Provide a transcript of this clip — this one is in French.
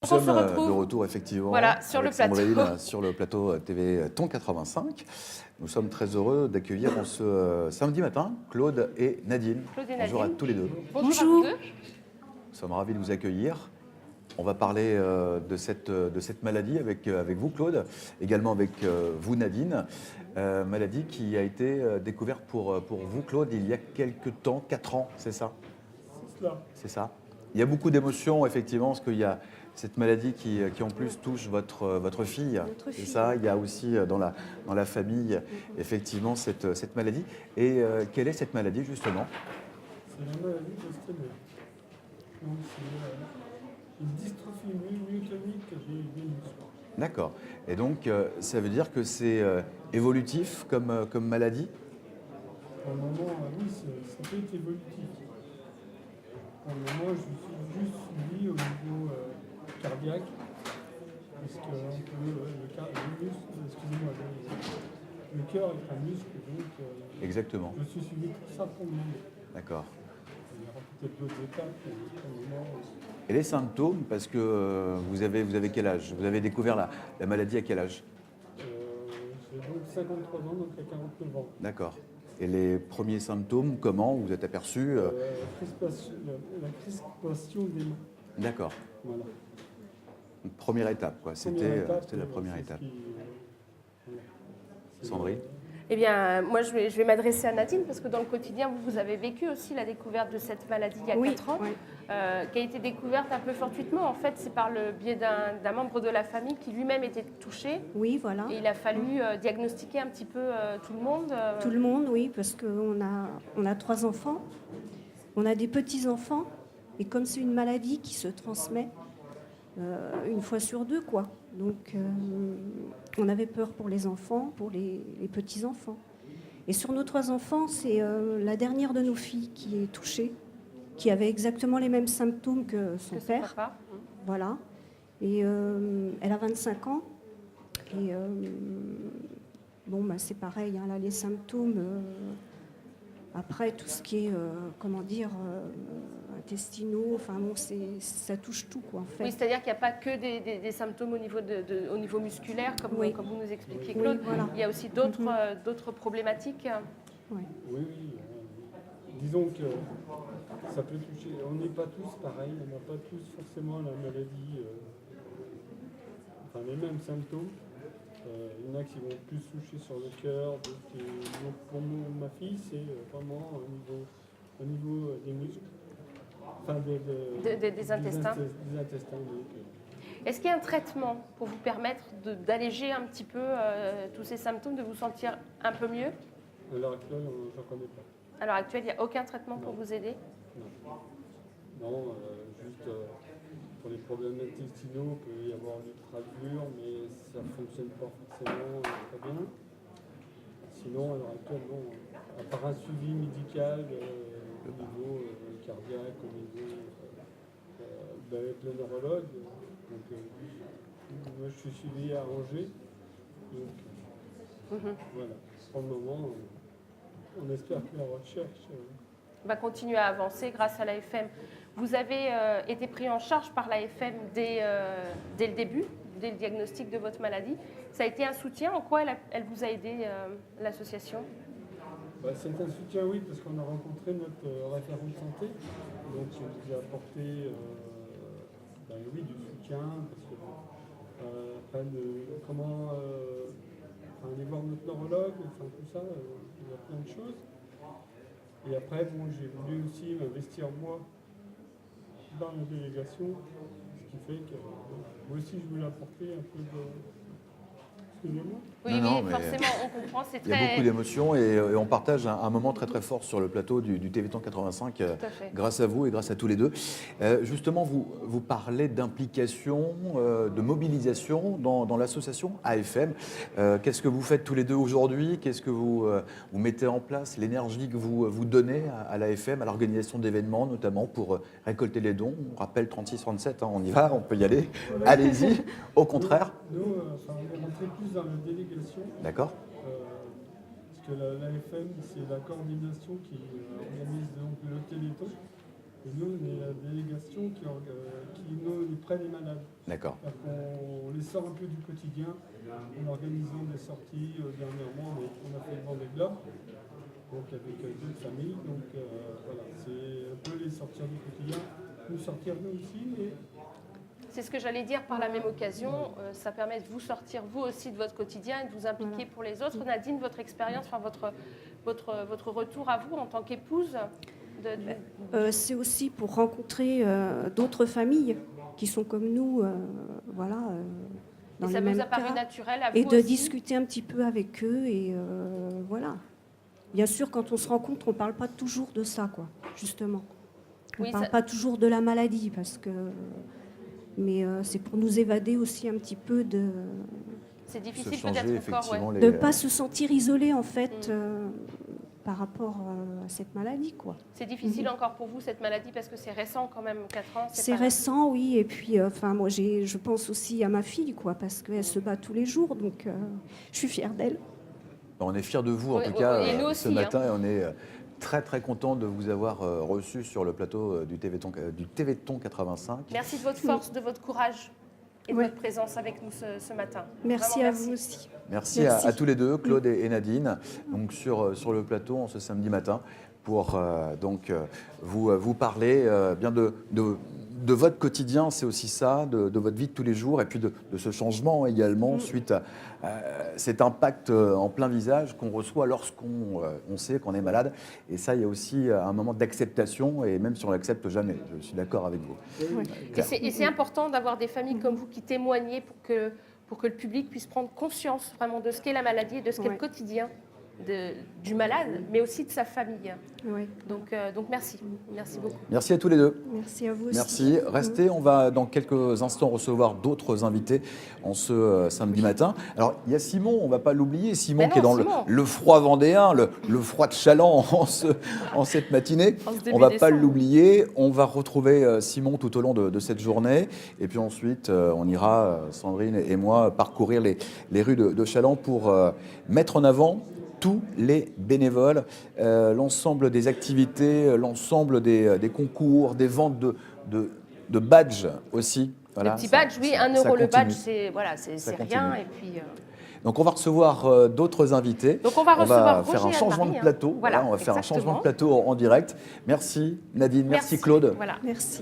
On Nous se sommes retrouve. de retour effectivement Voilà, sur le plateau. Sandrine, sur le plateau TV Ton 85. Nous sommes très heureux d'accueillir en ce samedi matin Claude et Nadine. Claude et Bonjour à Nadine. tous les deux. Bonjour. À Bonjour. vous deux. Nous sommes ravis de vous accueillir. On va parler de cette maladie avec vous Claude, également avec vous Nadine. Maladie qui a été découverte pour vous Claude il y a quelques temps, 4 ans, c'est ça? C'est cela. C'est ça. Il y a beaucoup d'émotions, effectivement, parce qu'il y a cette maladie qui en plus touche votre fille. Notre C'est fille. ça. Il y a aussi dans la famille, effectivement, cette maladie. Et quelle est cette maladie, justement? C'est la maladie de Steiner. Donc c'est une dystrophie myotonique des muscles. D'accord. Et donc, ça veut dire que c'est évolutif comme maladie? Pour le moment, oui, ça peut être évolutif. Pour le moment, je suis juste suivi au niveau cardiaque. Parce que le muscle, excusez-moi, le cœur est un muscle, donc Exactement. je suis suivi pour ça pour le moment. D'accord. Il y aura peut-être d'autres étapes, mais pour le moment, Et les symptômes, parce que vous avez quel âge? Vous avez découvert la maladie à quel âge? j'ai donc 53 ans, donc à 49 ans. D'accord. Et les premiers symptômes, comment vous êtes aperçu? La crispation des mains. D'accord. Voilà. Donc, première étape, quoi. C'était la première c'est étape. ce qui, voilà. C'est Sandrine? Eh bien, moi, je vais m'adresser à Nadine parce que dans le quotidien, vous avez vécu aussi la découverte de cette maladie il y a 4 ans, oui. qui a été découverte un peu fortuitement. En fait, c'est par le biais d'un membre de la famille qui lui-même était touché. Oui, voilà. Et il a fallu diagnostiquer un petit peu tout le monde. Tout le monde, oui, parce qu'on a 3 enfants, on a des petits-enfants, et comme c'est une maladie qui se transmet une fois sur 2, quoi. Donc, on avait peur pour les enfants, pour les petits-enfants. Et sur nos 3 enfants, c'est la dernière de nos filles qui est touchée, qui avait exactement les mêmes symptômes que son Que son père. papa. Voilà. Et elle a 25 ans. Et bon, bah, c'est pareil, hein, là, les symptômes. Après, tout ce qui est, intestinaux, enfin bon, ça touche tout, quoi, en fait. Oui, c'est-à-dire qu'il n'y a pas que des symptômes au niveau musculaire, comme Oui. vous nous expliquiez, Oui, Claude. voilà. Il y a aussi d'autres problématiques. Ouais. Oui, disons que ça peut toucher. On n'est pas tous pareils, on n'a pas tous forcément la maladie, enfin les mêmes symptômes. Il y en a qui vont plus toucher sur le cœur, d'autres donc pour ma fille, c'est vraiment au niveau des muscles, enfin Des intestins. Des intestins donc, Est-ce qu'il y a un traitement pour vous permettre d'alléger un petit peu tous ces symptômes, de vous sentir un peu mieux? à l'heure actuelle, je n'en connais pas. À l'heure actuelle, il n'y a aucun traitement pour vous aider? Non, juste pour les problèmes intestinaux, il peut y avoir des fractures, mais ça ne fonctionne pas forcément très bien. Sinon, à l'heure actuelle, non. À part un suivi médical au niveau cardiaque, au niveau avec le neurologue. Donc, moi, je suis suivi à Angers. Donc, voilà. Pour le moment, on espère que la recherche... Va continuer à avancer grâce à l'AFM. Vous avez été pris en charge par l'AFM dès le début, dès le diagnostic de votre maladie. Ça a été un soutien? En quoi elle vous a aidé, l'association? C'est un soutien, oui, parce qu'on a rencontré notre référent de santé. Donc, il nous a apporté oui, du soutien. Parce que, après, comment aller voir notre neurologue, enfin, tout ça, il y a plein de choses. Et après, bon, j'ai voulu aussi m'investir moi dans la délégation, ce qui fait que moi aussi je voulais apporter un peu de... Excusez-moi. Oui, Non, oui, mais forcément, on comprend, c'est Il y a beaucoup très... d'émotions et on partage un moment très très fort sur le plateau du TV Temps 85 Tout à fait. grâce à vous et grâce à tous les deux. Justement, vous parlez d'implication, de mobilisation dans l'association AFM. Qu'est-ce que vous faites tous les deux aujourd'hui? Qu'est-ce que vous mettez en place? L'énergie que vous donnez à l'AFM, à l'organisation d'événements, notamment pour récolter les dons. On rappelle 36-37, on y va, on peut y aller. Allez-y, au contraire. Nous, on est rentré plus dans la délégation. D'accord. Parce que l'AFM, c'est la coordination qui organise donc le Téléthon. Et nous, on est la délégation qui nous les près des malades. D'accord. On les sort un peu du quotidien en organisant des sorties. Dernièrement, on a fait le Vendée Globe, donc avec d'autres familles. Donc voilà, c'est un peu les sortir du quotidien, nous sortir nous aussi. Et C'est ce que j'allais dire par la même occasion. Ça permet de vous sortir vous aussi de votre quotidien et de vous impliquer pour les autres. Nadine, votre expérience, enfin votre retour à vous en tant qu'épouse C'est aussi pour rencontrer d'autres familles qui sont comme nous, voilà, dans et les ça mêmes vous a paru cas, naturel à vous et de aussi discuter un petit peu avec eux et voilà. Bien sûr, quand on se rencontre, on ne parle pas toujours de ça, quoi, justement. On ne Oui, parle ça- pas toujours de la maladie, mais c'est pour nous évader aussi un petit peu C'est Se difficile changer peut-être encore. effectivement Ouais. les... de ne pas se sentir isolé, en fait, par rapport à cette maladie, quoi. C'est difficile encore pour vous cette maladie parce que c'est récent quand même, 4 ans. C'est pas- récent, oui, et puis, enfin, moi, je pense aussi à ma fille, quoi, parce qu'elle se bat tous les jours, donc je suis fière d'elle. On est fiers de vous, en Oui, tout cas, et nous ce aussi, matin, et on est très, très content de vous avoir reçu sur le plateau du TV-Ton 85. Merci de votre force, de votre courage et de Oui. votre présence avec nous ce matin. Merci Vraiment, à vous aussi. Merci, Merci. À tous les deux, Claude et Nadine, donc sur le plateau en ce samedi matin, pour vous parler bien de votre quotidien, c'est aussi ça, de votre vie de tous les jours, et puis de ce changement également suite à cet impact en plein visage qu'on reçoit lorsqu'on on sait qu'on est malade. Et ça, il y a aussi un moment d'acceptation, et même si on l'accepte jamais, je suis d'accord avec vous. Ouais. Et c'est important d'avoir des familles comme vous qui témoignez pour que le public puisse prendre conscience vraiment de ce qu'est la maladie et de ce qu'est le Ouais. quotidien du malade, mais aussi de sa famille. Ouais. Donc merci. Merci beaucoup. Merci à tous les deux. Merci à vous aussi. Merci. Restez, on va dans quelques instants recevoir d'autres invités en ce samedi matin. Alors, il y a Simon, on ne va pas l'oublier, Simon Ben non, qui est dans Simon. le froid vendéen, le froid de Chaland en cette matinée. En ce début On ne va pas décembre. l'oublier. On va retrouver Simon tout au long de cette journée. Et puis ensuite, on ira, Sandrine et moi, parcourir les rues de Chaland pour mettre en avant tous les bénévoles, l'ensemble des activités, l'ensemble des concours, des ventes de badges aussi. Voilà, le petit ça- badge, oui, ça- 1 ça euro le badge, continue. c'est continue. rien. Et puis, Donc on va recevoir d'autres invités. Donc on va recevoir faire un Roger changement Anne-Marie, de plateau. Voilà, on va faire un changement de exactement. plateau en direct. Merci Nadine, merci Claude. Voilà. Merci.